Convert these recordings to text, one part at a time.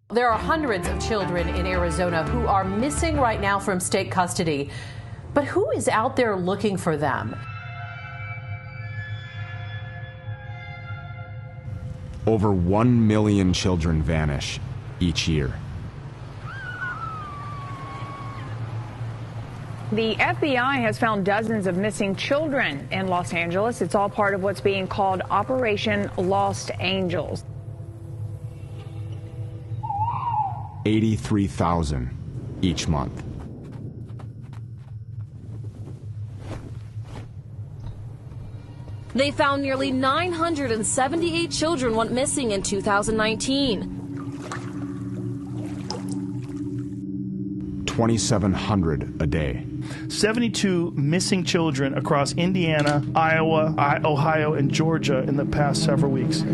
There are hundreds of children in Arizona who are missing right now from state custody. But who is out there looking for them? Over 1 million children vanish each year. The FBI has found dozens of missing children in Los Angeles. It's all part of what's being called Operation Lost Angels. 83,000 each month. They found nearly 978 children went missing in 2019. 2,700 a day. 72 missing children across Indiana, Iowa, Ohio, and Georgia in the past several weeks.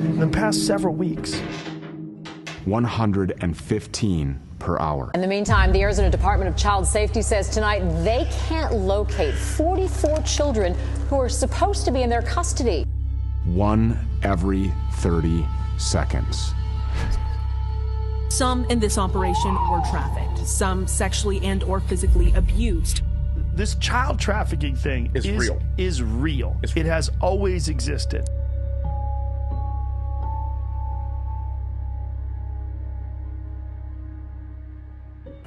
115 per hour. In the meantime, the Arizona Department of Child Safety says tonight they can't locate 44 children who are supposed to be in their custody. 1 every 30 seconds. Some in this operation were trafficked, some sexually and or physically abused. This child trafficking thing is real. It has always existed.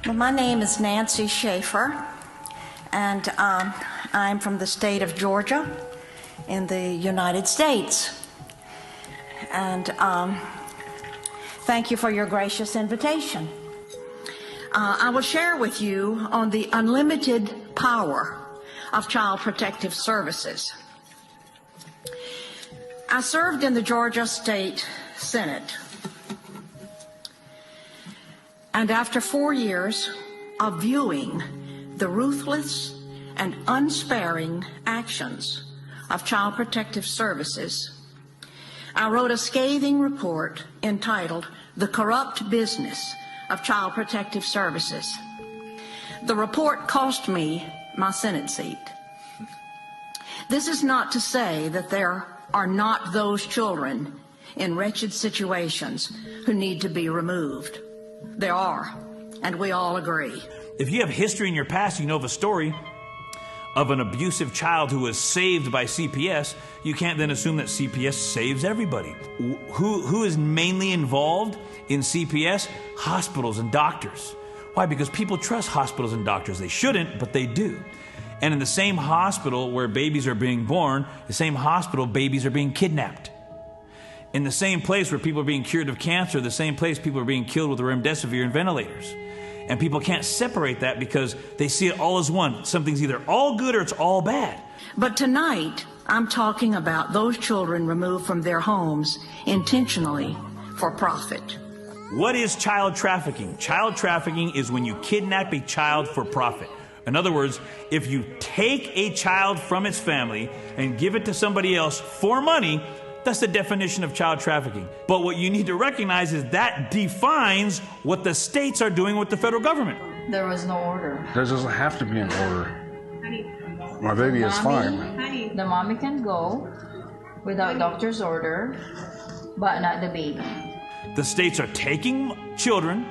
Well, my name is Nancy Schaefer, and I'm from the state of Georgia in the United States. And thank you for your gracious invitation. I will share with you on the unlimited power of Child Protective Services. I served in the Georgia State Senate. And after 4 years of viewing the ruthless and unsparing actions of Child Protective Services, I wrote a scathing report entitled "The Corrupt Business of Child Protective Services." The report cost me my Senate seat. This is not to say that there are not those children in wretched situations who need to be removed. There are, and we all agree. If you have history in your past, you know of a story of an abusive child who was saved by CPS, you can't then assume that CPS saves everybody. Who is mainly involved in CPS? Hospitals and doctors. Why? Because people trust hospitals and doctors. They shouldn't, but they do. And in the same hospital where babies are being born, the same hospital, babies are being kidnapped. In the same place where people are being cured of cancer, the same place people are being killed with remdesivir and ventilators. And people can't separate that because they see it all as one. Something's either all good or it's all bad. But tonight, I'm talking about those children removed from their homes intentionally for profit. What is child trafficking? Child trafficking is when you kidnap a child for profit. In other words, if you take a child from its family and give it to somebody else for money, that's the definition of child trafficking. But what you need to recognize is that defines what the states are doing with the federal government. There was no order. There doesn't have to be an order. My baby is fine. The mommy can go without doctor's order, but not the baby. The states are taking children,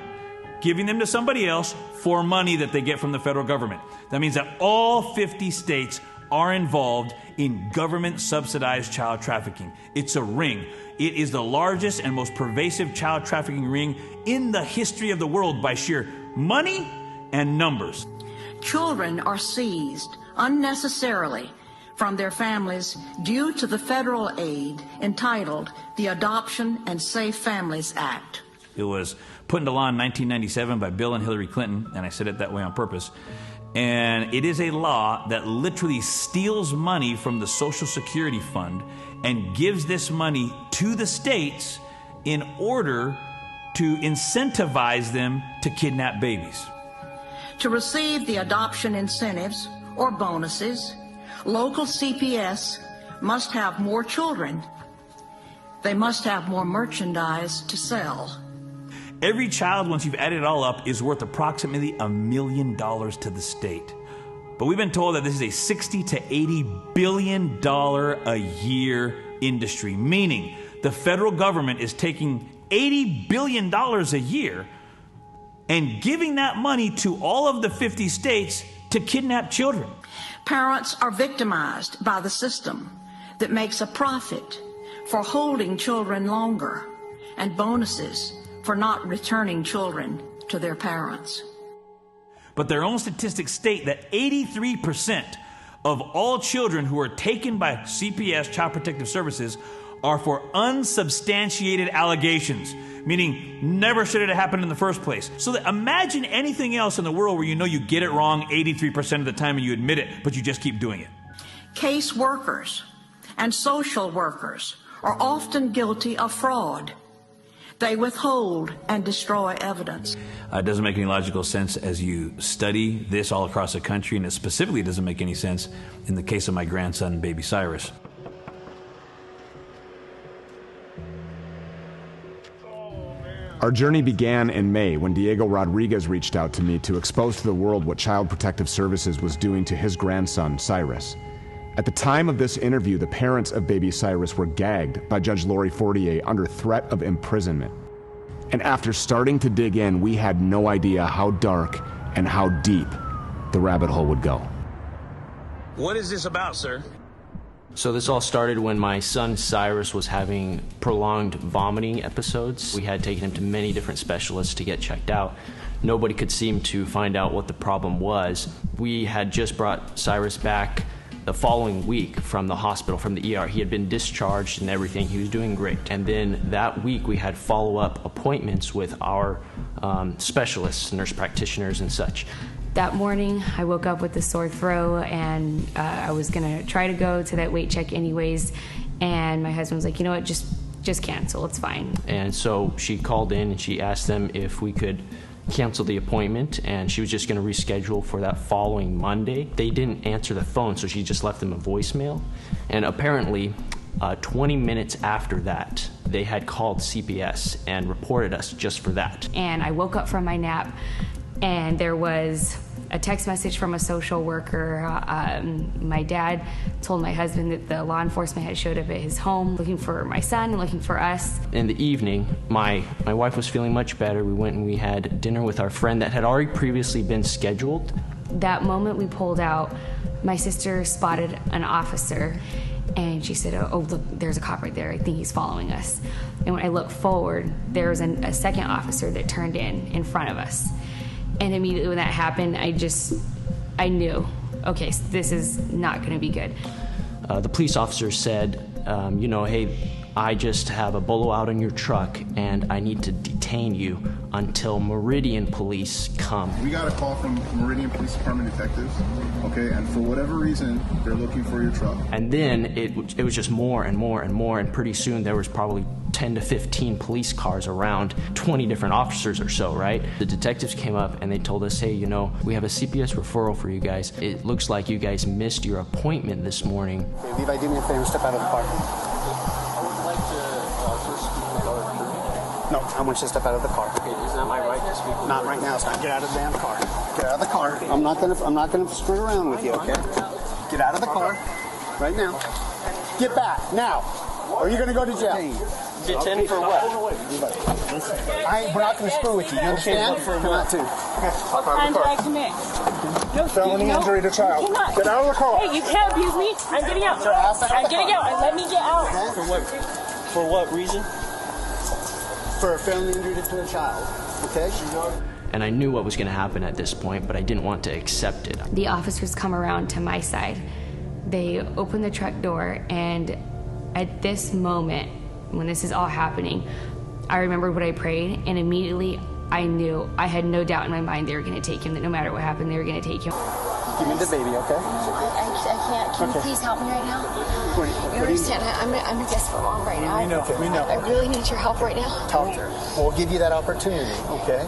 giving them to somebody else for money that they get from the federal government. That means that all 50 states are involved in government-subsidized child trafficking. It's a ring. It is the largest and most pervasive child trafficking ring in the history of the world by sheer money and numbers. Children are seized unnecessarily from their families due to the federal aid entitled the Adoption and Safe Families Act. It was put into law in 1997 by Bill and Hillary Clinton, and I said it that way on purpose. And it is a law that literally steals money from the Social Security Fund and gives this money to the states in order to incentivize them to kidnap babies. To receive the adoption incentives or bonuses, local CPS must have more children. They must have more merchandise to sell. Every child, once you've added it all up, is worth approximately $1 million to the state. But we've been told that this is a $60 to $80 billion a year industry, meaning the federal government is taking $80 billion a year and giving that money to all of the 50 states to kidnap children. Parents are victimized by the system that makes a profit for holding children longer and bonuses for not returning children to their parents. But their own statistics state that 83% of all children who are taken by CPS, Child Protective Services, are for unsubstantiated allegations, meaning never should it have happened in the first place. So that imagine anything else in the world where you know you get it wrong 83% of the time and you admit it, but you just keep doing it. Case workers and social workers are often guilty of fraud. They withhold and destroy evidence. It doesn't make any logical sense as you study this all across the country, and it specifically doesn't make any sense in the case of my grandson, baby Cyrus. Our journey began in May when Diego Rodriguez reached out to me to expose to the world what Child Protective Services was doing to his grandson, Cyrus. At the time of this interview, the parents of baby Cyrus were gagged by Judge Lori Fortier under threat of imprisonment. And after starting to dig in, we had no idea how dark and how deep the rabbit hole would go. What is this about, sir? So this all started when my son Cyrus was having prolonged vomiting episodes. We had taken him to many different specialists to get checked out. Nobody could seem to find out what the problem was. We had just brought Cyrus back the following week from the hospital, from the ER. He had been discharged and everything. He was doing great. And then that week we had follow-up appointments with our specialists, nurse practitioners and such. That morning, I woke up with a sore throat, and I was gonna try to go to that weight check anyways, and my husband was like, you know what, just cancel, it's fine. And so she called in and she asked them if we could cancel the appointment, and she was just gonna reschedule for that following Monday. They didn't answer the phone, so she just left them a voicemail. And apparently, 20 minutes after that, they had called CPS and reported us just for that. And I woke up from my nap, and there was a text message from a social worker. My dad told my husband that the law enforcement had showed up at his home looking for my son and looking for us. In the evening, my wife was feeling much better. We went and we had dinner with our friend that had already previously been scheduled. That moment we pulled out, my sister spotted an officer, and she said, oh look, there's a cop right there. I think he's following us. And when I looked forward, there was a second officer that turned in front of us. And immediately when that happened, I knew, okay, so this is not gonna be good. The police officer said, you know, hey, I just have a bolo out on your truck and I need to detain you until Meridian Police come. We got a call from Meridian Police Department detectives, okay, and for whatever reason, they're looking for your truck. And then it was just more and more and more, and pretty soon there was probably 10 to 15 police cars around, 20 different officers or so, right? The detectives came up and they told us, hey, you know, we have a CPS referral for you guys. It looks like you guys missed your appointment this morning. Okay, Levi, do me a favor, step out of the car. No, I want you to step out of the car. Okay, is that my right to speak? Not right now, son. Get out of the damn car. Get out of the car. I'm not gonna screw around with you, okay? Get out of the car right now. Get back now, or you're gonna go to jail. Detained for what? We're not gonna screw with you. You understand? For what? What crime did I commit? No, felony injury to child. Get out of the car. Hey, you can't abuse me. I'm getting out. I'm getting out. Let me get out. For what reason? For a felony injury to a child, okay? And I knew what was going to happen at this point, but I didn't want to accept it. The officers come around to my side. They open the truck door, and at this moment, when this is all happening, I remembered what I prayed, and immediately I knew, I had no doubt in my mind they were going to take him, that no matter what happened, they were going to take him. Give me the baby, okay? I can't. Can you please help me right now? You understand? I'm a desperate mom right now. We know. I really need your help right now. Talk to her. We'll give you that opportunity, okay?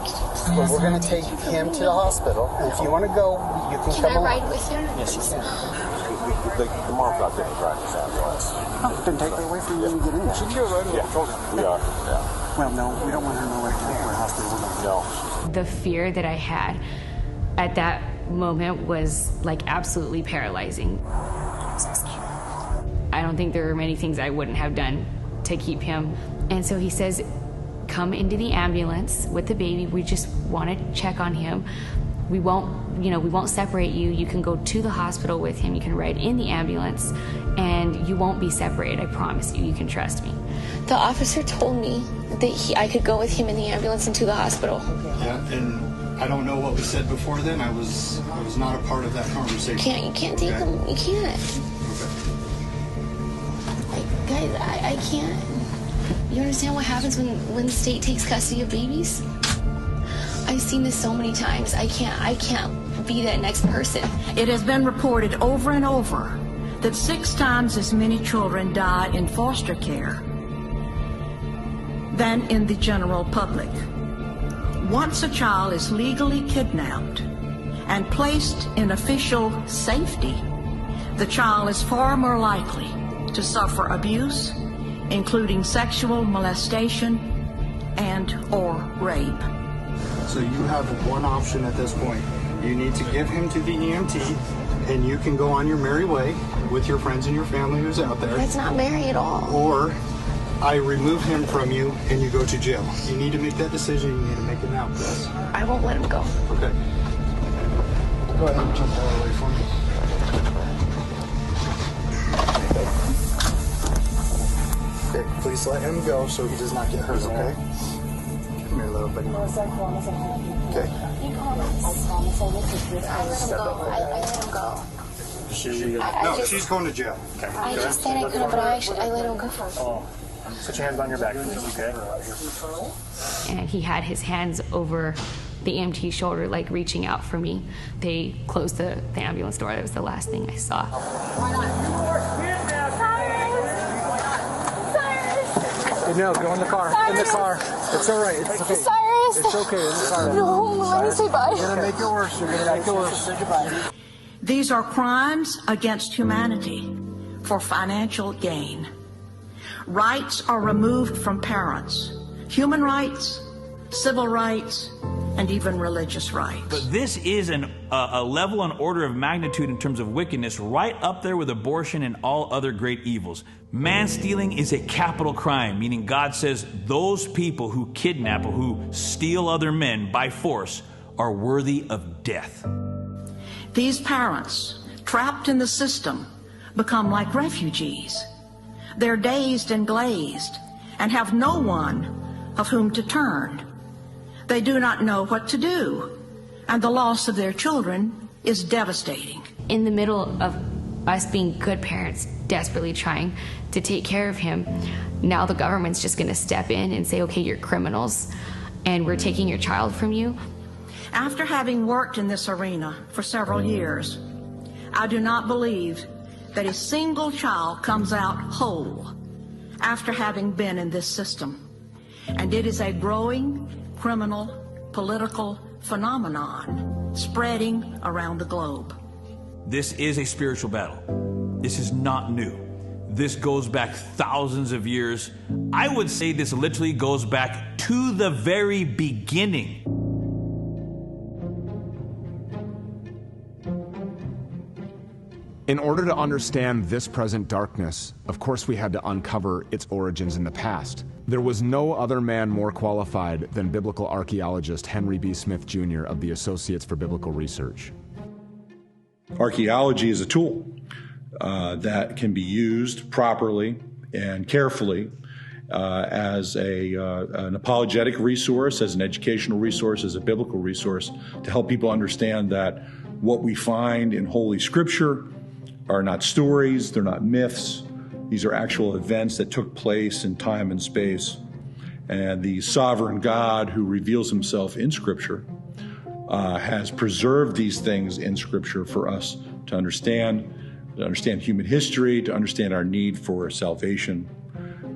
But we're going to take him to the hospital. And if you want to go, you can come along. Can I ride with you? Yes, you can. The mom's not there to drive this ambulance. Oh, then take her away from you and get in there. She can go right away. Yeah, we are. Yeah. Well, no, we don't want her to know where the hospital is. No. The fear that I had at that moment was like absolutely paralyzing. I don't think there were many things I wouldn't have done to keep him. And so he says, come into the ambulance with the baby. We just want to check on him. We won't separate you. You can go to the hospital with him. You can ride in the ambulance, and you won't be separated. I promise you. You can trust me. The officer told me that I could go with him in the ambulance into the hospital. Yeah, and I don't know what was said before then. I was not a part of that conversation. You can't take him. You can't. Guys, I can't. You understand what happens when the state takes custody of babies? I've seen this so many times. I can't be that next person. It has been reported over and over that 6 times as many children die in foster care than in the general public. Once a child is legally kidnapped and placed in official safety, the child is far more likely to suffer abuse, including sexual molestation and/or rape. So you have one option at this point. You need to give him to the EMT, and you can go on your merry way with your friends and your family who's out there. That's not merry at all. Or I remove him from you and you go to jail. You need to make that decision. You need to make it now, Chris. I won't let him go. Okay. Go ahead and jump that away for me. Okay, please let him go so he does not get hurt, okay? Come here, little buddy. Okay. You promise. I promise I will take you. I let him go. I let him go. She's going to jail. Okay. I just said I couldn't, but I let him go. Oh, put your hands on your back, okay? And he had his hands over the EMT's shoulder, like reaching out for me. They closed the ambulance door. That was the last thing I saw. No, go in the car. Cyrus. In the car. It's all right. It's okay. Cyrus. It's okay. In the car. No, let me say bye. You're going to make it worse. You're going to make it worse. Say goodbye. These are crimes against humanity for financial gain. Rights are removed from parents. Human rights, civil rights, and even religious rights. But this is a level and order of magnitude in terms of wickedness right up there with abortion and all other great evils. Man stealing is a capital crime, meaning God says those people who kidnap or who steal other men by force are worthy of death. These parents, trapped in the system, become like refugees. They're dazed and glazed and have no one of whom to turn. They do not know what to do, and the loss of their children is devastating. In the middle of us being good parents, desperately trying to take care of him, now the government's just going to step in and say, okay, you're criminals, and we're taking your child from you. After having worked in this arena for several years, I do not believe that a single child comes out whole after having been in this system. And it is a growing criminal political phenomenon spreading around the globe. This is a spiritual battle. This is not new. This goes back thousands of years. I would say this literally goes back to the very beginning. In order to understand this present darkness, of course we had to uncover its origins in the past. There was no other man more qualified than biblical archaeologist Henry B. Smith, Jr. of the Associates for Biblical Research. Archaeology is a tool that can be used properly and carefully as an apologetic resource, as an educational resource, as a biblical resource to help people understand that what we find in Holy Scripture are not stories, they're not myths. These are actual events that took place in time and space. And the sovereign God who reveals himself in Scripture has preserved these things in Scripture for us to understand human history, to understand our need for salvation,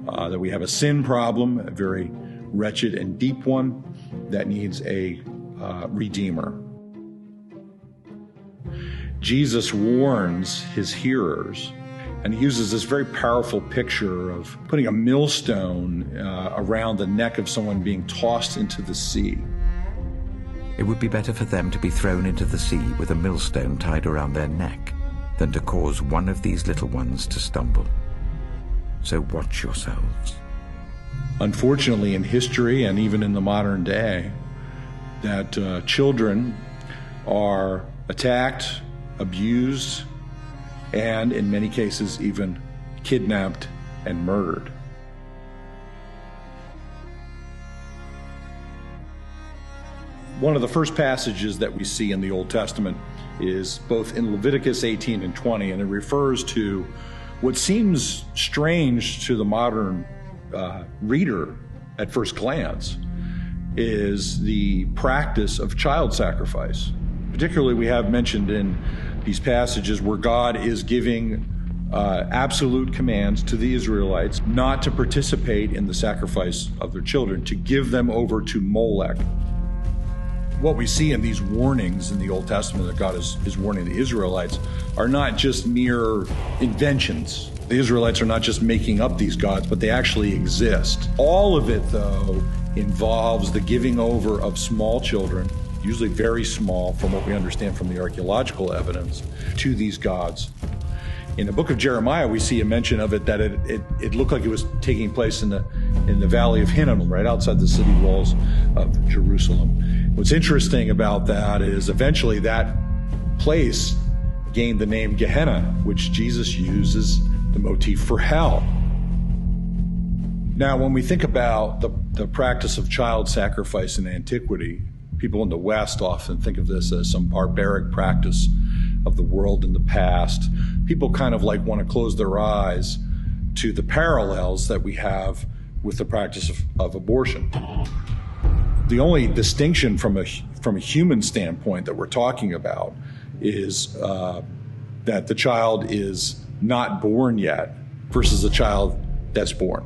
that we have a sin problem, a very wretched and deep one, that needs a redeemer. Jesus warns his hearers, and he uses this very powerful picture of putting a millstone around the neck of someone being tossed into the sea. It would be better for them to be thrown into the sea with a millstone tied around their neck than to cause one of these little ones to stumble. So watch yourselves. unfortunately, in history and even in the modern day, that children are attacked, abused, and in many cases even kidnapped and murdered. One of the first passages that we see in the Old Testament is both in Leviticus 18 and 20, and it refers to what seems strange to the modern reader at first glance, is the practice of child sacrifice. Particularly, we have mentioned in these passages where God is giving absolute commands to the Israelites not to participate in the sacrifice of their children, to give them over to Molech. What we see in these warnings in the Old Testament that God is warning the Israelites are not just mere inventions. The Israelites are not just making up these gods, but they actually exist. All of it, though, involves the giving over of small children, usually very small from what we understand from the archaeological evidence, to these gods. In the book of Jeremiah, we see a mention of it that it looked like it was taking place in the valley of Hinnom, right outside the city walls of Jerusalem. What's interesting about that is eventually that place gained the name Gehenna, which Jesus uses the motif for hell. Now, when we think about the practice of child sacrifice in antiquity, people in the West often think of this as some barbaric practice of the world in the past. People kind of like want to close their eyes to the parallels that we have with the practice of abortion. The only distinction from a human standpoint that we're talking about is that the child is not born yet versus a child that's born.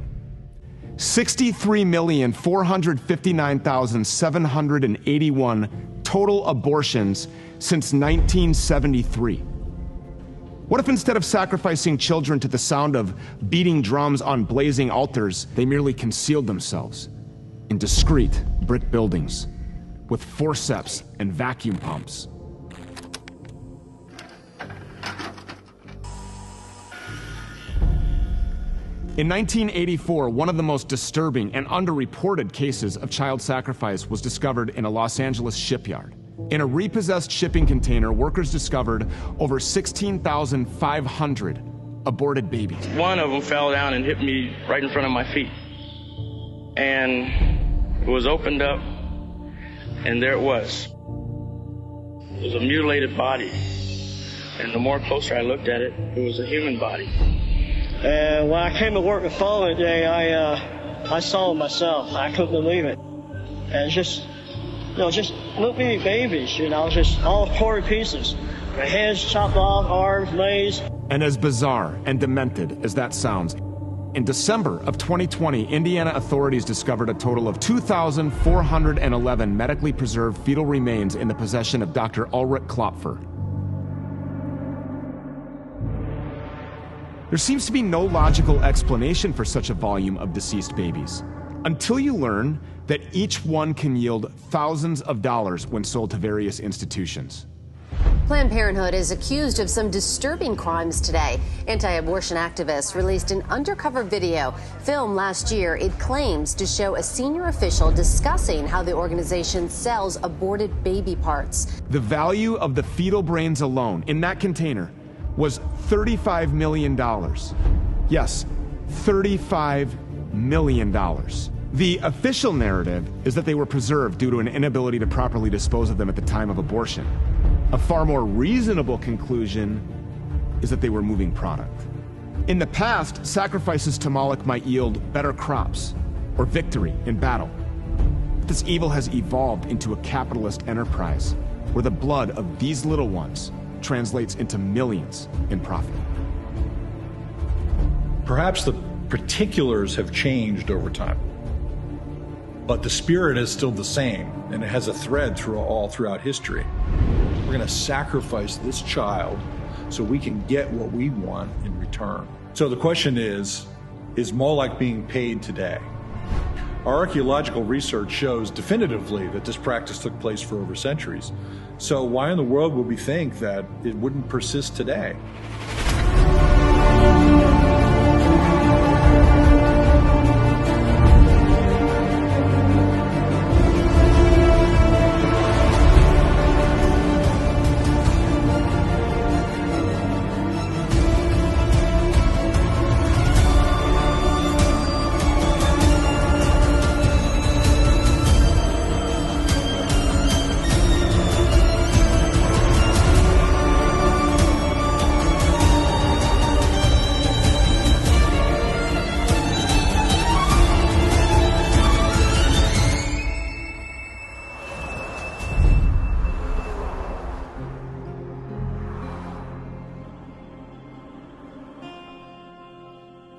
63,459,781 total abortions since 1973. What if instead of sacrificing children to the sound of beating drums on blazing altars, they merely concealed themselves in discreet brick buildings with forceps and vacuum pumps? In 1984, one of the most disturbing and underreported cases of child sacrifice was discovered in a Los Angeles shipyard. In a repossessed shipping container, workers discovered over 16,500 aborted babies. One of them fell down and hit me right in front of my feet. And it was opened up, and there it was. It was a mutilated body. And the more closer I looked at it, it was a human body. And when I came to work the following day, I saw it myself. I couldn't believe it. And just little bitty babies, just all torn pieces. Their heads chopped off, arms, legs. And as bizarre and demented as that sounds, in December of 2020, Indiana authorities discovered a total of 2,411 medically preserved fetal remains in the possession of Dr. Ulrich Klopfer. There seems to be no logical explanation for such a volume of deceased babies, until you learn that each one can yield thousands of dollars when sold to various institutions. Planned Parenthood is accused of some disturbing crimes today. Anti-abortion activists released an undercover video filmed last year. It claims to show a senior official discussing how the organization sells aborted baby parts. The value of the fetal brains alone in that container was $35 million. Yes, $35 million. The official narrative is that they were preserved due to an inability to properly dispose of them at the time of abortion. A far more reasonable conclusion is that they were moving product. In the past, sacrifices to Moloch might yield better crops or victory in battle. But this evil has evolved into a capitalist enterprise where the blood of these little ones translates into millions in profit. Perhaps the particulars have changed over time, but the spirit is still the same, and it has a thread all throughout history. We're going to sacrifice this child so we can get what we want in return. So the question is Moloch being paid today? Our archaeological research shows definitively that this practice took place for over centuries. So why in the world would we think that it wouldn't persist today?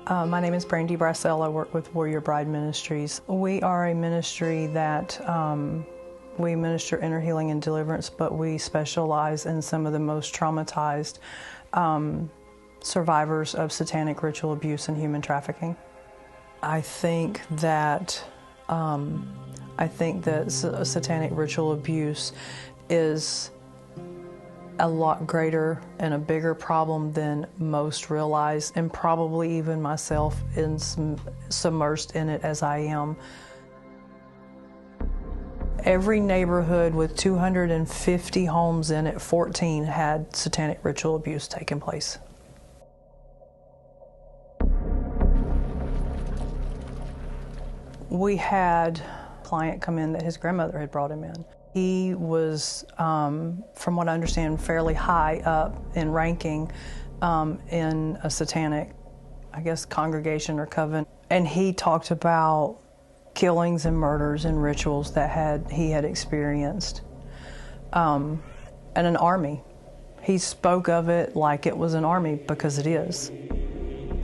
My name is Brandy Brassell. I work with Warrior Bride Ministries. We are a ministry that we minister inner healing and deliverance, but we specialize in some of the most traumatized survivors of satanic ritual abuse and human trafficking. I think that satanic ritual abuse is a lot greater and a bigger problem than most realize, and probably even myself submersed in it as I am. Every neighborhood with 250 homes in it, 14 had satanic ritual abuse taking place. We had a client come in that his grandmother had brought him in. He was, from what I understand, fairly high up in ranking in a satanic, I guess, congregation or coven. And he talked about killings and murders and rituals that he had experienced. And an army. He spoke of it like it was an army, because it is.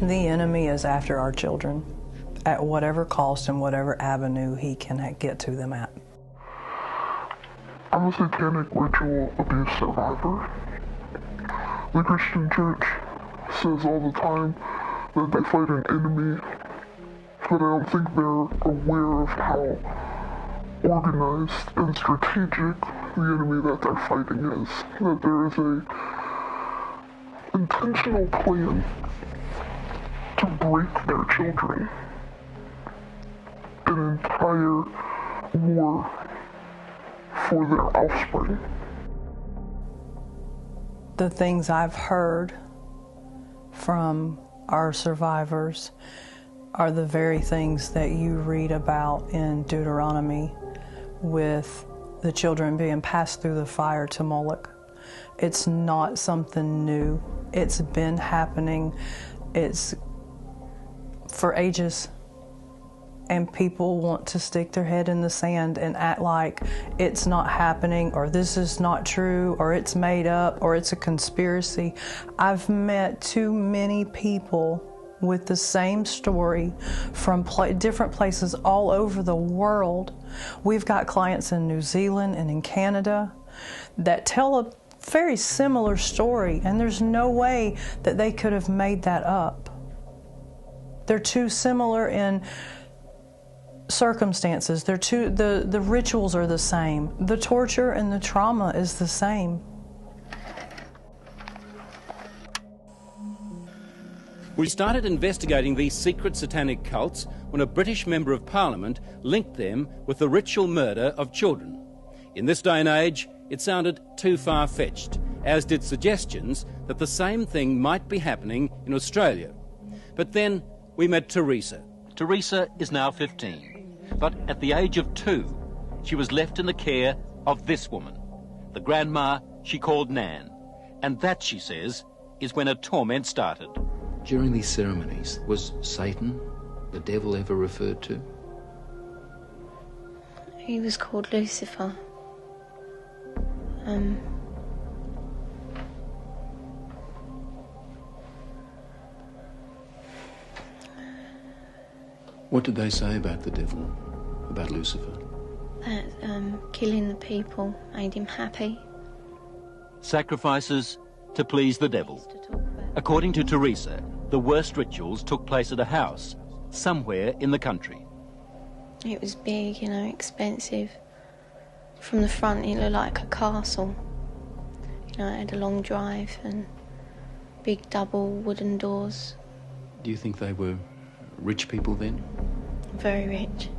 The enemy is after our children at whatever cost and whatever avenue he can get to them at. I'm a satanic ritual abuse survivor. The Christian church says all the time that they fight an enemy, but I don't think they're aware of how organized and strategic the enemy that they're fighting is. That there is an intentional plan to break their children. An entire war for their offspring. The things I've heard from our survivors are the very things that you read about in Deuteronomy, with the children being passed through the fire to Moloch. It's not something new. It's been happening. It's for ages. And people want to stick their head in the sand and act like it's not happening, or this is not true, or it's made up, or it's a conspiracy. I've met too many people with the same story from different places all over the world. We've got clients in New Zealand and in Canada that tell a very similar story, and there's no way that they could have made that up. They're too similar in circumstances. The rituals are the same. The torture and the trauma is the same. We started investigating these secret satanic cults when a British Member of Parliament linked them with the ritual murder of children. In this day and age, it sounded too far-fetched, as did suggestions that the same thing might be happening in Australia. But then we met Teresa. Teresa is now 15. But at the age of 2, she was left in the care of this woman, the grandma she called Nan. And that, she says, is when her torment started. During these ceremonies, was Satan, the devil, ever referred to? He was called Lucifer. What did they say about the devil, about Lucifer? That killing the people made him happy. Sacrifices to please the devil. According to Teresa, the worst rituals took place at a house somewhere in the country. It was big, you know, expensive. From the front, it looked like a castle. You know, it had a long drive and big double wooden doors. Do you think they were rich people then? Very rich.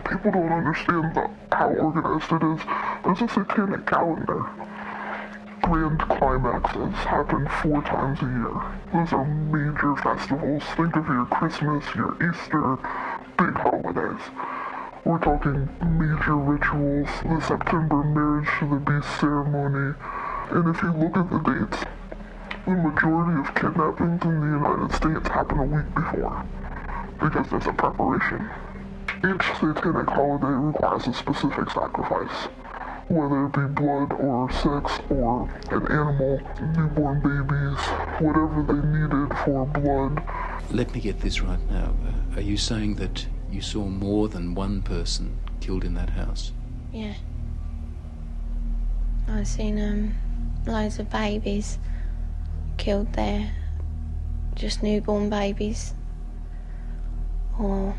People don't understand how organized it is. There's a satanic calendar. Grand climaxes happen 4 times a year. Those are major festivals. Think of your Christmas, your Easter, big holidays. We're talking major rituals, the September marriage to the beast ceremony. And if you look at the dates, the majority of kidnappings in the United States happen a week before, because there's a preparation. Each satanic holiday requires a specific sacrifice. whether it be blood or sex or an animal, newborn babies, whatever they needed for blood. Let me get this right now. Are you saying that you saw more than one person killed in that house? Yeah. I've seen loads of babies killed there, just newborn babies, or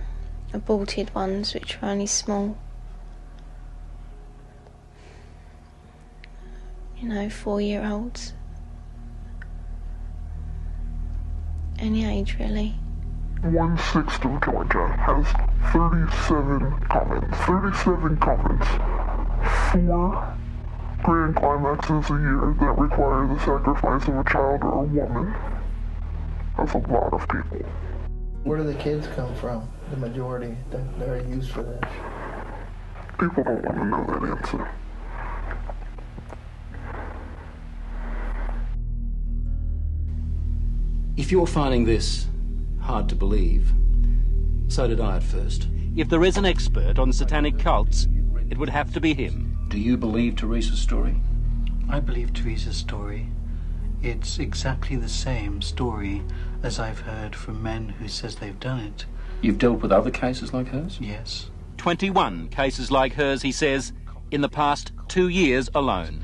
aborted ones which were only small. You know, 4-year-olds. Any age, really. 1/6 of Georgia has 37 commons. 37 commons. 4 grand climaxes a year that require the sacrifice of a child or a woman. That's a lot of people. Where do the kids come from? The majority that are used for this. People don't want to know that answer. If you're finding this hard to believe, so did I at first. If there is an expert on satanic cults, it would have to be him. Do you believe Teresa's story? I believe Teresa's story. It's exactly the same story as I've heard from men who says they've done it. You've dealt with other cases like hers? Yes. 21 cases like hers, he says, in the past 2 years alone.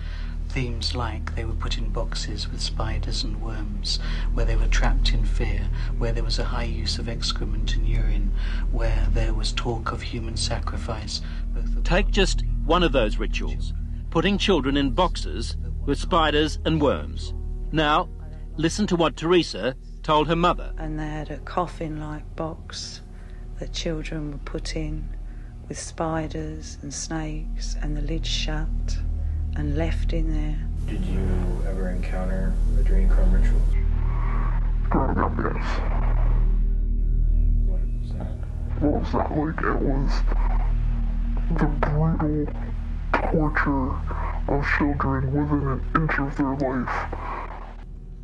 Themes like they were put in boxes with spiders and worms, where they were trapped in fear, where there was a high use of excrement and urine, where there was talk of human sacrifice. Take just one of those rituals, putting children in boxes with spiders and worms. Now, listen to what Teresa told her mother. And they had a coffin-like box that children were put in with spiders and snakes and the lid shut and left in there. Did you ever encounter adrenochrome rituals? Growing up, yes. What was that? What was that like? It was the brutal torture of children within an inch of their life.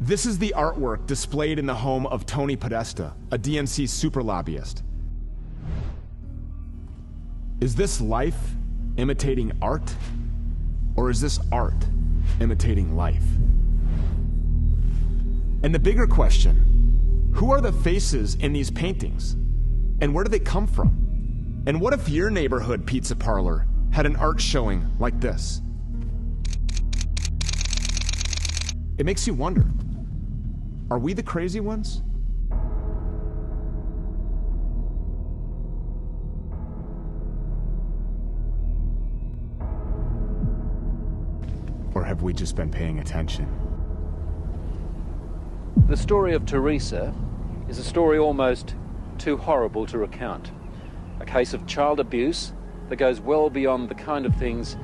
This is the artwork displayed in the home of Tony Podesta, a DNC super lobbyist. Is this life imitating art? Or is this art imitating life? And the bigger question, who are the faces in these paintings? And where do they come from? And what if your neighborhood pizza parlor had an art showing like this? It makes you wonder, are we the crazy ones? Or have we just been paying attention? The story of Teresa is a story almost too horrible to recount. A case of child abuse that goes well beyond the kind of things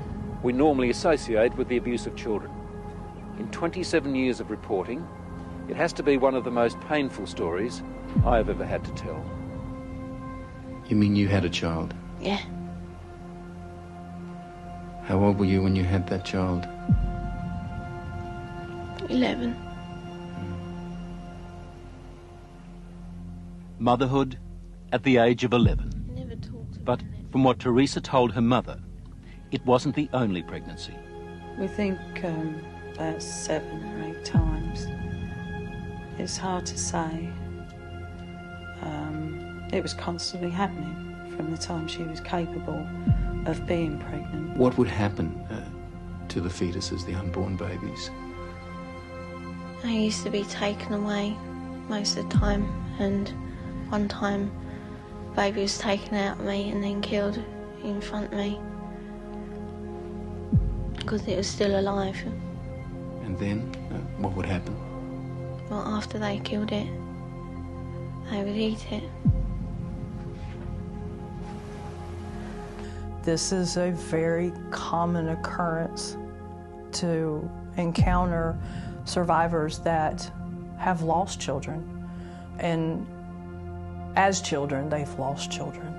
we normally associate with the abuse of children. In 27 years of reporting, it has to be one of the most painful stories I have ever had to tell. You mean you had a child? Yeah. How old were you when you had that child? 11. Motherhood at the age of 11. But from what Teresa told her mother, it wasn't the only pregnancy. We think about 7 or 8 times. It's hard to say. It was constantly happening from the time she was capable of being pregnant. What would happen to the fetuses, the unborn babies? I used to be taken away most of the time, and one time baby was taken out of me and then killed in front of me because it was still alive. And then what would happen? Well, after they killed it, they would eat it. This is a very common occurrence to encounter survivors that have lost children. And as children, they've lost children.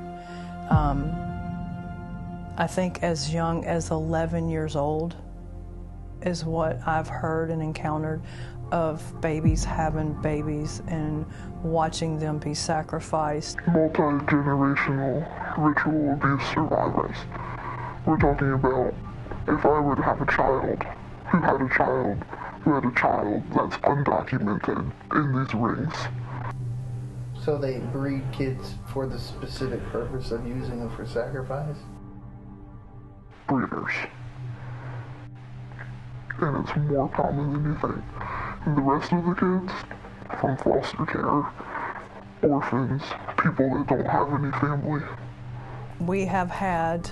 I think as young as 11 years old is what I've heard and encountered of babies having babies and watching them be sacrificed. Multi-generational ritual abuse survivors. We're talking about if I would have a child who had a child who had a child that's undocumented in these rings. So they breed kids for the specific purpose of using them for sacrifice? Breeders. And it's more common than you think. And the rest of the kids, from foster care, orphans, people that don't have any family. We have had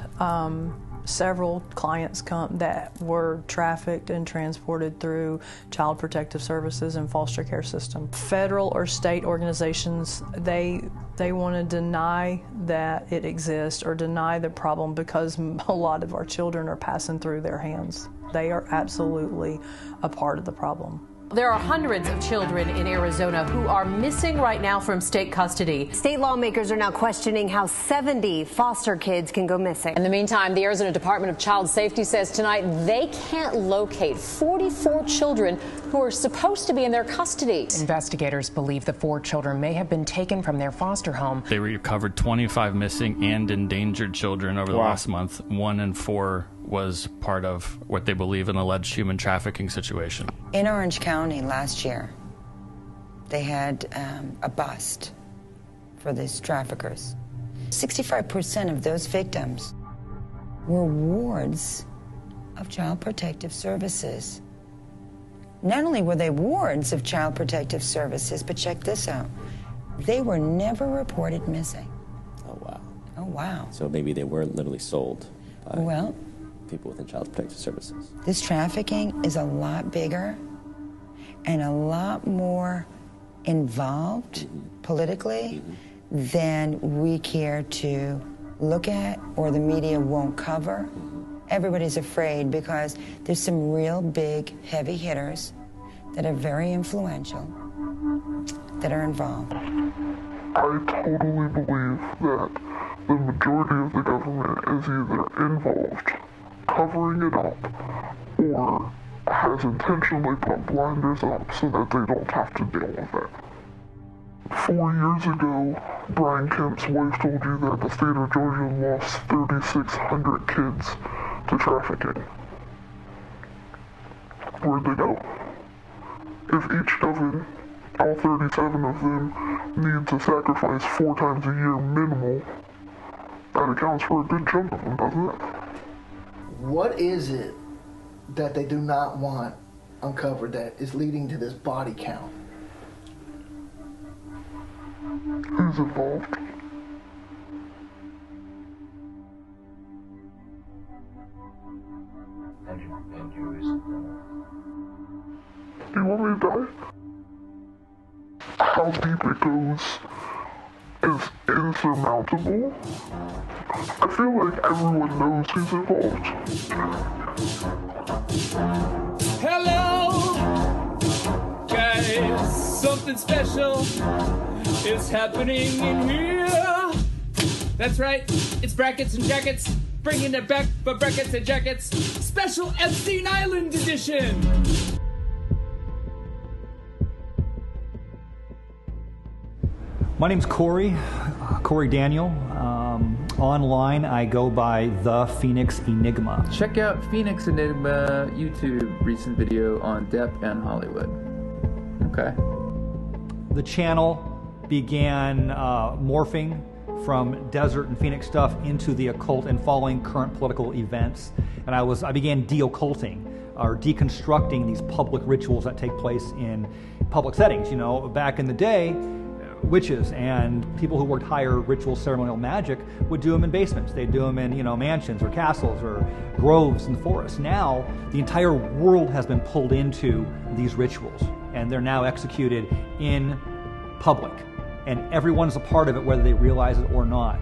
several clients come that were trafficked and transported through Child Protective Services and foster care system. Federal or state organizations, they want to deny that it exists or deny the problem because a lot of our children are passing through their hands. They are absolutely a part of the problem. There are hundreds of children in Arizona who are missing right now from state custody. State lawmakers are now questioning how 70 foster kids can go missing. In the meantime, the Arizona Department of Child Safety says tonight they can't locate 44 children who are supposed to be in their custody. Investigators believe the 4 children may have been taken from their foster home. They recovered 25 missing and endangered children over the last month. 1 in 4 was part of what they believe an alleged human trafficking situation. In Orange County last year, they had a bust for these traffickers. 65% of those victims were wards of Child Protective Services. Not only were they wards of Child Protective Services, but check this out, they were never reported missing. Oh, wow. Oh, wow. So maybe they were literally sold by well, people within Child Protective Services. This trafficking is a lot bigger and a lot more involved politically than we care to look at or the media won't cover. Everybody's afraid because there's some real big heavy hitters that are very influential that are involved. I totally believe that the majority of the government is either involved, covering it up, or has intentionally put blinders up so that they don't have to deal with it. 4 years ago, Brian Kemp's wife told you that the state of Georgia lost 3,600 kids to trafficking. Where'd they go? If each dozen, all 37 of them, needs a sacrifice 4 times a year minimal, that accounts for a good chunk of them, doesn't it? What is it that they do not want uncovered that is leading to this body count? Who's involved? Do you want me to die? How deep it goes is insurmountable. I feel like everyone knows who's involved. Hello, guys. Something special is happening in here. That's right. It's Brackets and Jackets. Bringing it back for Brackets and Jackets. Special Epstein Island edition. My name's Corey Daniel. Online, I go by The Phoenix Enigma. Check out Phoenix Enigma YouTube recent video on Depp and Hollywood. Okay. The channel began morphing from desert and Phoenix stuff into the occult and following current political events. And I began de-occulting or deconstructing these public rituals that take place in public settings. You know, back in the day, witches and people who worked higher ritual ceremonial magic would do them in basements. They'd do them in, you know, mansions or castles or groves in the forest. Now, the entire world has been pulled into these rituals, and they're now executed in public. And everyone's a part of it, whether they realize it or not.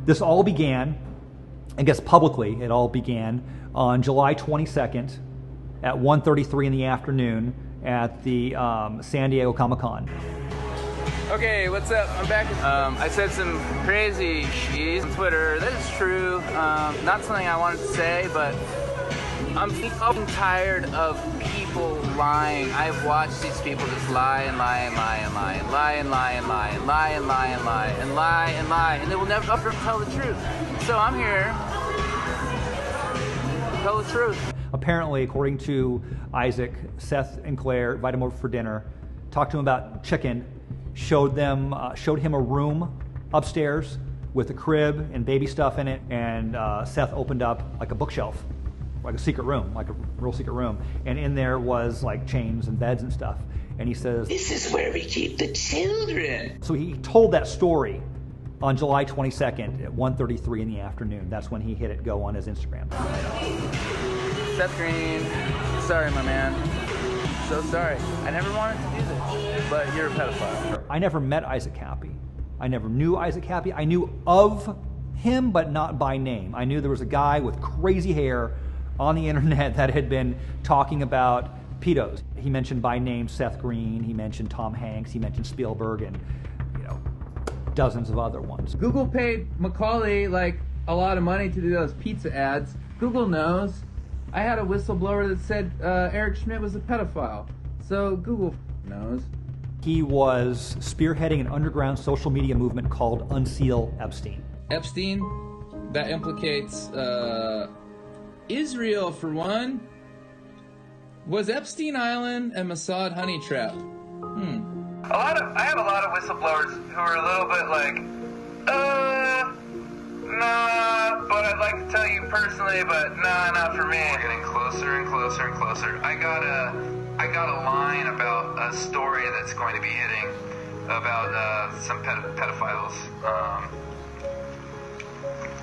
This all began, I guess publicly, it all began on July 22nd at 1:33 in the afternoon at the San Diego Comic-Con. Okay, what's up? I'm back. I said some crazy shit on Twitter. That is true. Not something I wanted to say, but I'm fucking tired of people lying. I've watched these people just lie and lie and lie and lie and lie and lie and lie and lie and lie and lie and lie and lie, and they will never ever tell the truth. So I'm here to tell the truth. Apparently, according to Isaac, Seth and Claire invited him over for dinner, talked to him about chicken, showed him a room upstairs with a crib and baby stuff in it, and Seth opened up like a bookshelf, like a secret room, like a real secret room, and in there was like chains and beds and stuff. And he says, "This is where we keep the children." So he told that story on July 22nd at 1:33 in the afternoon. That's when he hit it go on his Instagram. Seth Green, sorry, my man. So sorry. I never wanted to do this, but you're a pedophile. I never met Isaac Happy. I never knew Isaac Happy. I knew of him, but not by name. I knew there was a guy with crazy hair on the internet that had been talking about pedos. He mentioned by name Seth Green, he mentioned Tom Hanks, he mentioned Spielberg, and dozens of other ones. Google paid Macaulay like a lot of money to do those pizza ads. Google knows. I had a whistleblower that said Eric Schmidt was a pedophile. So Google knows. He was spearheading an underground social media movement called Unseal Epstein. Epstein, that implicates Israel for one. Was Epstein Island a Mossad honey trap? I have a lot of whistleblowers who are a little bit like, nah, but I'd like to tell you personally, but nah, not for me. We're getting closer and closer and closer. I got a line about a story that's going to be hitting about some pedophiles,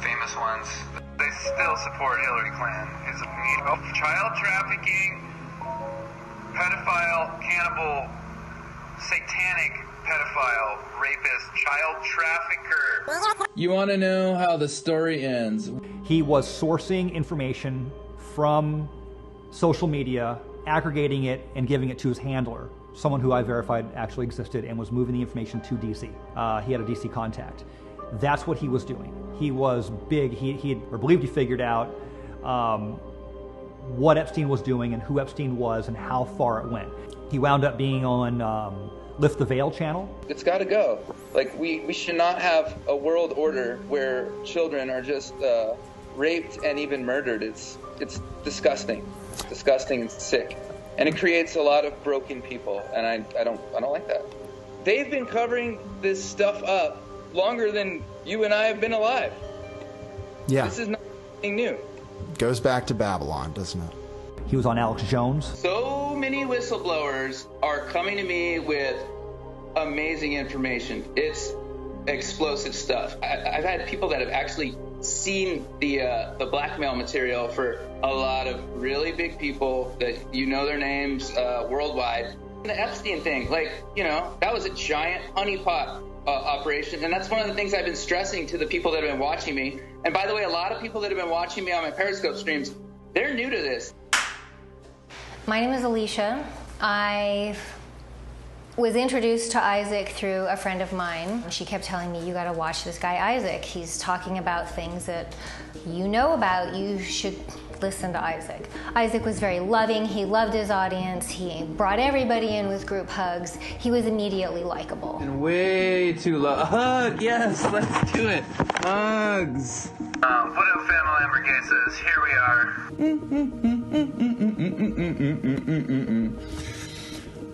famous ones. They still support Hillary Clinton. It's a child trafficking, pedophile, cannibal, satanic pedophile, rapist, child trafficker. You want to know how the story ends? He was sourcing information from social media, aggregating it, and giving it to his handler, someone who I verified actually existed and was moving the information to DC. He had a DC contact. That's what he was doing. He was big. He believed he figured out what Epstein was doing and who Epstein was and how far it went. He wound up being on Lift the Veil channel. It's got to go. Like, we should not have a world order where children are just raped and even murdered. It's disgusting. It's disgusting and sick. And it creates a lot of broken people, and I don't like that. They've been covering this stuff up longer than you and I have been alive. Yeah. This is not anything new. Goes back to Babylon, doesn't it? He was on Alex Jones. So many whistleblowers are coming to me with amazing information. It's explosive stuff. I've had people that have actually seen the blackmail material for a lot of really big people that you know their names worldwide. The Epstein thing, that was a giant honeypot operation, and that's one of the things I've been stressing to the people that have been watching me. And by the way, a lot of people that have been watching me on my Periscope streams, they're new to this. My name is Alicia. I was introduced to Isaac through a friend of mine. She kept telling me, you gotta watch this guy Isaac. He's talking about things that you know about. You should listen to Isaac. Isaac was very loving. He loved his audience. He brought everybody in with group hugs. He was immediately likable. And way too low. A hug, yes, let's do it. Hugs. What up, Family Lamborghini says, here we are.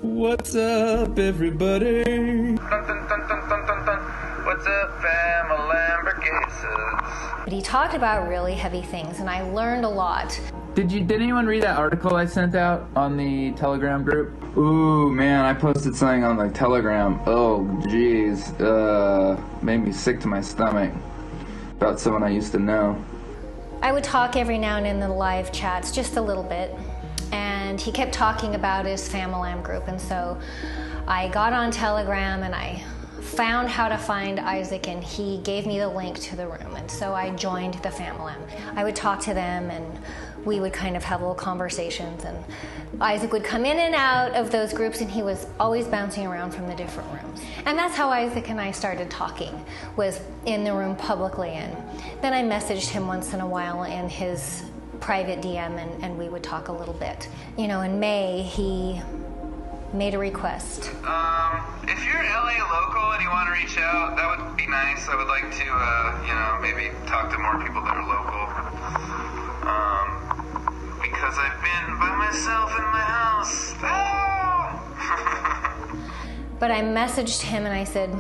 What's up, everybody? Dun, dun, dun, dun, dun, dun, dun. What's up, Family Lamborghini says. But he talked about really heavy things, and I learned a lot. Did anyone read that article I sent out on the Telegram group? Ooh, man, I posted something on the Telegram. Oh, geez. Made me sick to my stomach. About someone I used to know. I would talk every now and then in the live chats, just a little bit. And he kept talking about his FamiLam group. And so I got on Telegram and I found how to find Isaac, and he gave me the link to the room. And so I joined the FamiLam. I would talk to them and we would kind of have little conversations, and Isaac would come in and out of those groups, and he was always bouncing around from the different rooms. And that's how Isaac and I started talking, was in the room publicly. And then I messaged him once in a while in his private DM and we would talk a little bit. You know, in May, he made a request. If you're LA local and you want to reach out, that would be nice. I would like to, maybe talk to more people that are local. Because I've been by myself in my house. But I messaged him and I said,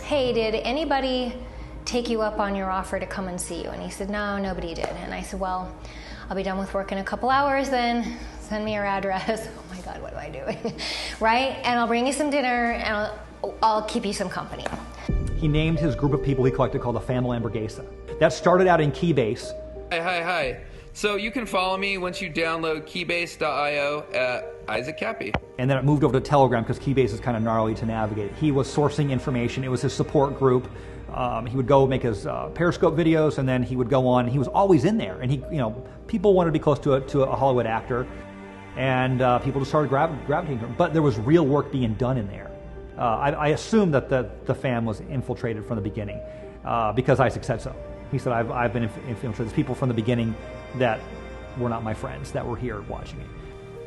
hey, did anybody take you up on your offer to come and see you? And he said, no, nobody did. And I said, well, I'll be done with work in a couple hours then. Send me your address. Oh my God, what am I doing? Right? And I'll bring you some dinner and I'll keep you some company. He named his group of people he collected called the Family Hamburguesa. That started out in Keybase. Hi. So you can follow me once you download keybase.io at Isaac Cappy. And then it moved over to Telegram because Keybase is kind of gnarly to navigate. He was sourcing information. It was his support group. He would go make his Periscope videos, and then he would go on. He was always in there, and people wanted to be close to a Hollywood actor, and people just started gravitating to him. But there was real work being done in there. I assume that the fam was infiltrated from the beginning because Isaac said so. He said, I've been infiltrated. There's people from the beginning that were not my friends that were here watching it.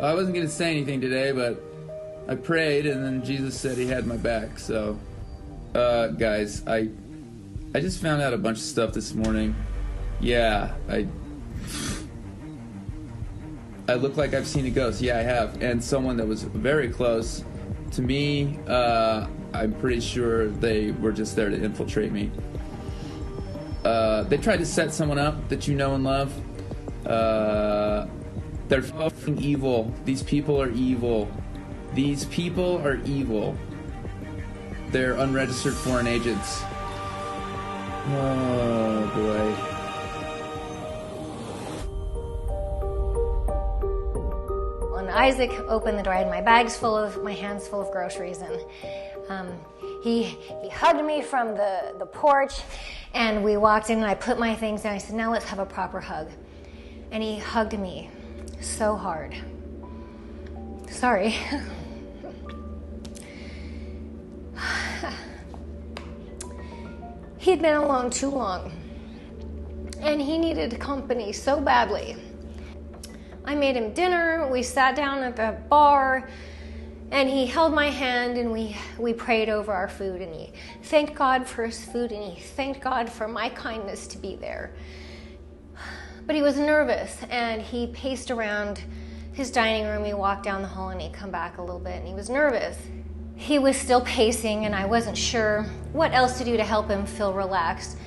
I wasn't going to say anything today, but I prayed, and then Jesus said he had my back. So, guys, I just found out a bunch of stuff this morning. Yeah, I look like I've seen a ghost. Yeah, I have. And someone that was very close to me, I'm pretty sure they were just there to infiltrate me. They tried to set someone up that you know and love. They're fucking evil. These people are evil. These people are evil. They're unregistered foreign agents. Oh boy. When Isaac opened the door, I had my hands full of groceries, and he hugged me from the porch, and we walked in, and I put my things down. I said, now let's have a proper hug. And he hugged me so hard. Sorry. He'd been alone too long, and he needed company so badly. I made him dinner, we sat down at the bar, and he held my hand, and we prayed over our food, and he thanked God for his food, and he thanked God for my kindness to be there. But he was nervous, and he paced around his dining room. He walked down the hall, and he'd come back a little bit, and he was nervous. He was still pacing, and I wasn't sure what else to do to help him feel relaxed.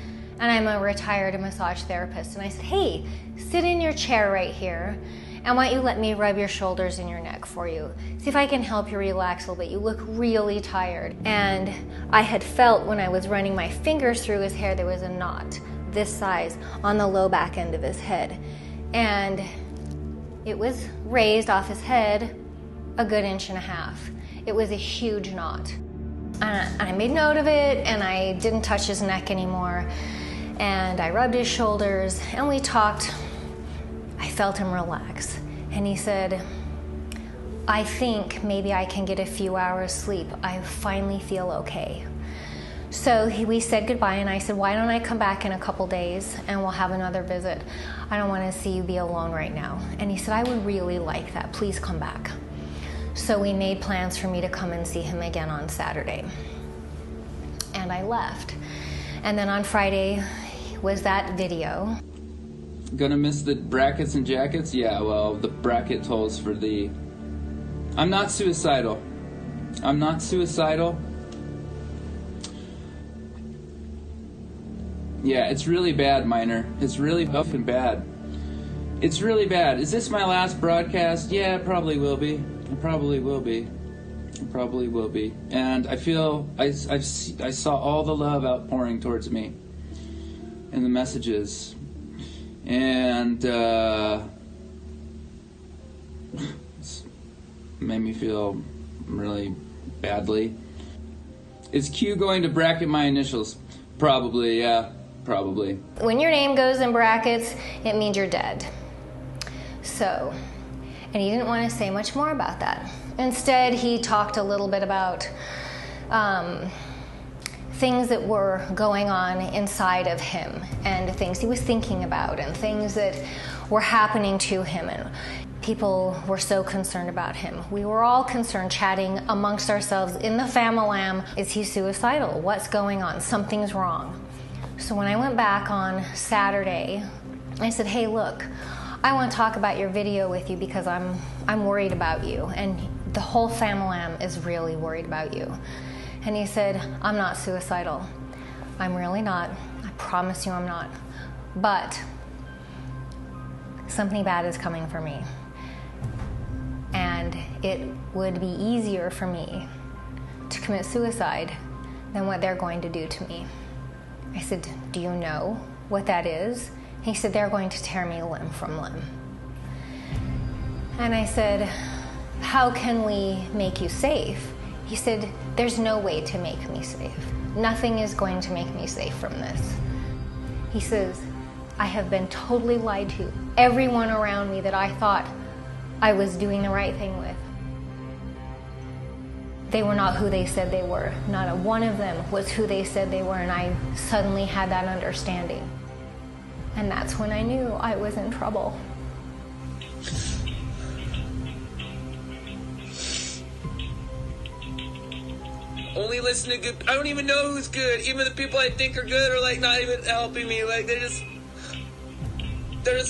And I'm a retired massage therapist, and I said, hey, sit in your chair right here, and why don't you let me rub your shoulders and your neck for you. See if I can help you relax a little bit. You look really tired. And I had felt when I was running my fingers through his hair, there was a knot this size on the low back end of his head. And it was raised off his head a good 1.5 inches. It was a huge knot. And I made note of it, and I didn't touch his neck anymore. And I rubbed his shoulders, and we talked. I felt him relax. And he said, I think maybe I can get a few hours sleep. I finally feel okay. So we said goodbye, and I said, why don't I come back in a couple days and we'll have another visit. I don't want to see you be alone right now. And he said, I would really like that. Please come back. So we made plans for me to come and see him again on Saturday. And I left. And then on Friday was that video. Gonna miss the brackets and jackets? Yeah, well, the bracket holes for the... I'm not suicidal. I'm not suicidal. Yeah, it's really bad, Miner. It's really fucking bad. It's really bad. Is this my last broadcast? Yeah, it probably will be. It probably will be. It probably will be. And I feel I saw all the love outpouring towards me in the messages. And it's made me feel really badly. Is Q going to bracket my initials? Probably, yeah. Probably. When your name goes in brackets, it means you're dead. So, and he didn't want to say much more about that. Instead, he talked a little bit about things that were going on inside of him and things he was thinking about and things that were happening to him, and people were so concerned about him. We were all concerned, chatting amongst ourselves in the Famalam. Is he suicidal? What's going on? Something's wrong. So when I went back on Saturday, I said, hey, look, I want to talk about your video with you because I'm worried about you, and the whole Famalam is really worried about you. And he said, I'm not suicidal. I'm really not. I promise you I'm not. But something bad is coming for me. And it would be easier for me to commit suicide than what they're going to do to me. I said, do you know what that is? He said, they're going to tear me limb from limb. And I said, how can we make you safe? He said, there's no way to make me safe. Nothing is going to make me safe from this. He says, I have been totally lied to. Everyone around me that I thought I was doing the right thing with, they were not who they said they were. Not a one of them was who they said they were, and I suddenly had that understanding. And that's when I knew I was in trouble. Only listen to good. I don't even know who's good. Even the people I think are good are like not even helping me. Like they're just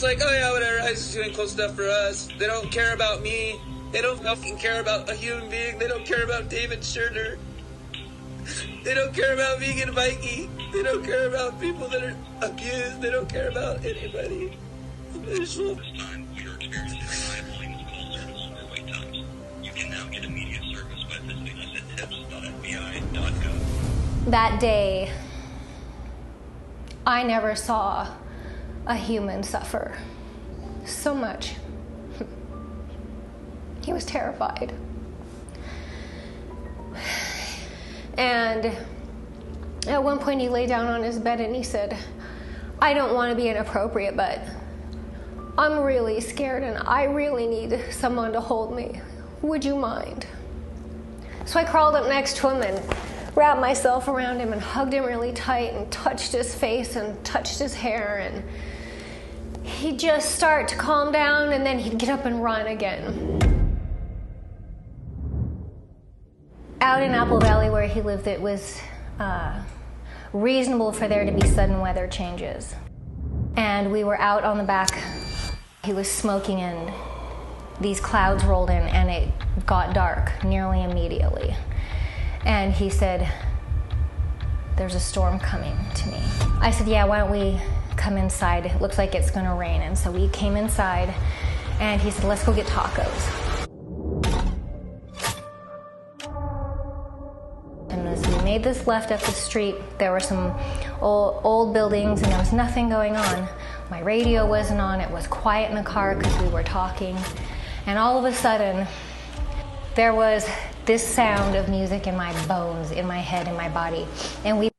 like, oh yeah, whatever. I was just doing cool stuff for us. They don't care about me. They don't fucking care about a human being. They don't care about David Scherner. They don't care about Vegan Mikey. They don't care about people that are abused. They don't care about anybody. That day, I never saw a human suffer so much. He was terrified. And at one point he lay down on his bed and he said, I don't want to be inappropriate, but I'm really scared and I really need someone to hold me. Would you mind? So I crawled up next to him and wrapped myself around him and hugged him really tight and touched his face and touched his hair, and he'd just start to calm down and then he'd get up and run again. Out in Apple Valley where he lived, it was reasonable for there to be sudden weather changes. And we were out on the back. He was smoking and these clouds rolled in and it got dark nearly immediately. And he said, there's a storm coming to me. I said, yeah, why don't we come inside? It looks like it's gonna rain. And so we came inside and he said, let's go get tacos. And as we made this left up the street, there were some old buildings and there was nothing going on. My radio wasn't on, it was quiet in the car because we were talking. And all of a sudden, there was this sound of music in my bones, in my head, in my body. And we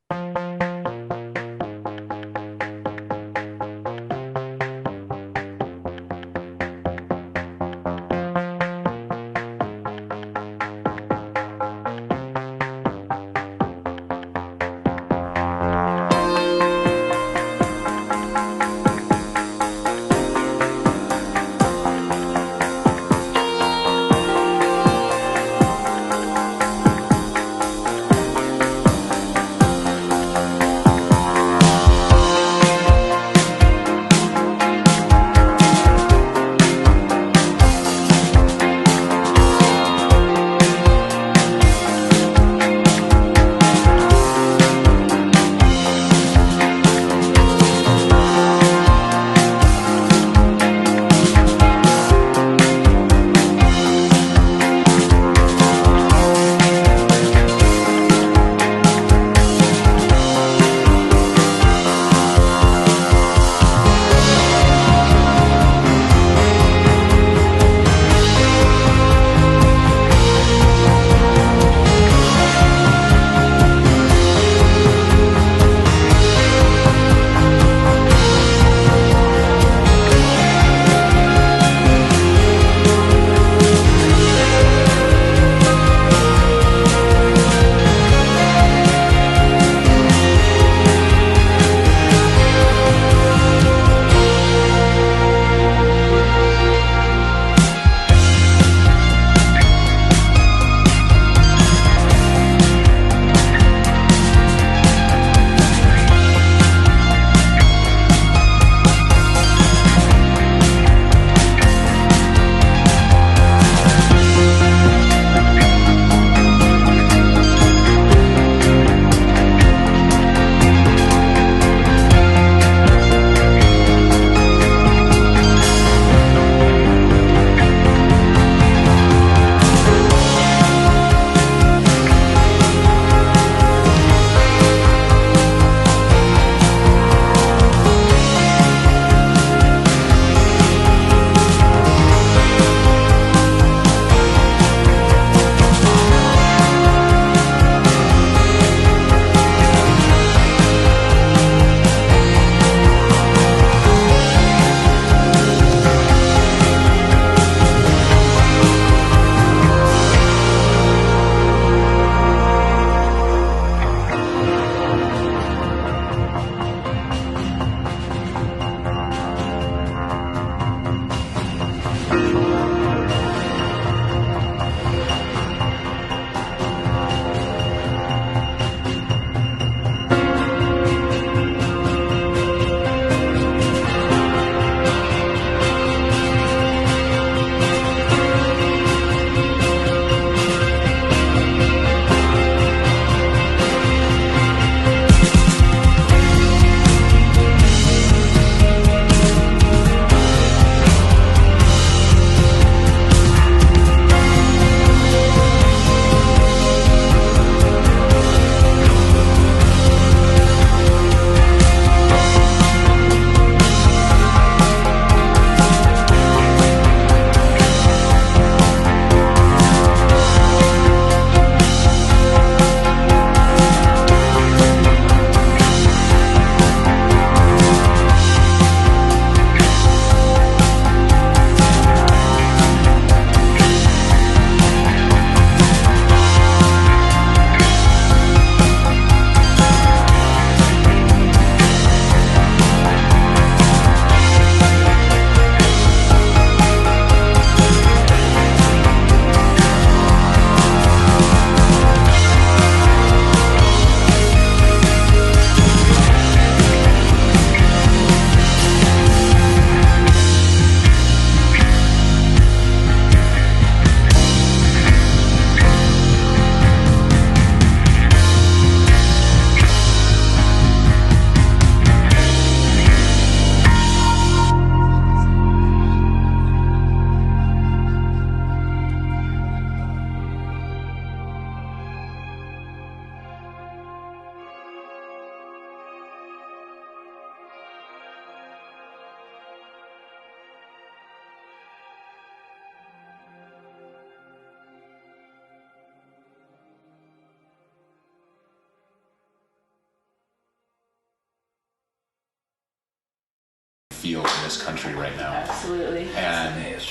feel in this country right now. Absolutely. And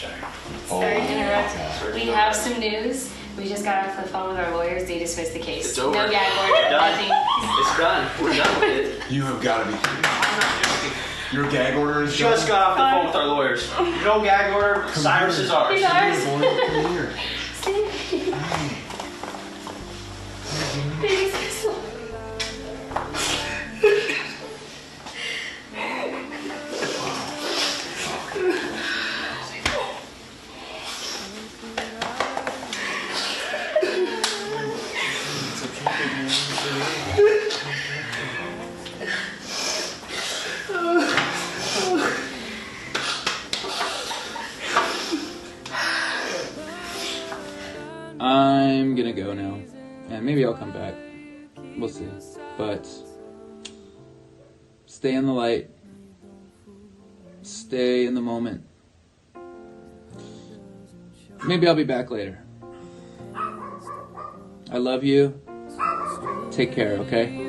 Sorry to interrupt. We have some news. We just got off the phone with our lawyers. They dismissed the case. It's over. No gag order. Nothing. It's done. We're done with it. You have got to be kidding me. Your gag order is just got off the phone with our lawyers. No gag order. Cyrus is ours. He's ours. Come here. Baby's so... I'm gonna go now, and maybe I'll come back. We'll see. But stay in the light. Stay in the moment. Maybe I'll be back later. I love you. Take care, okay?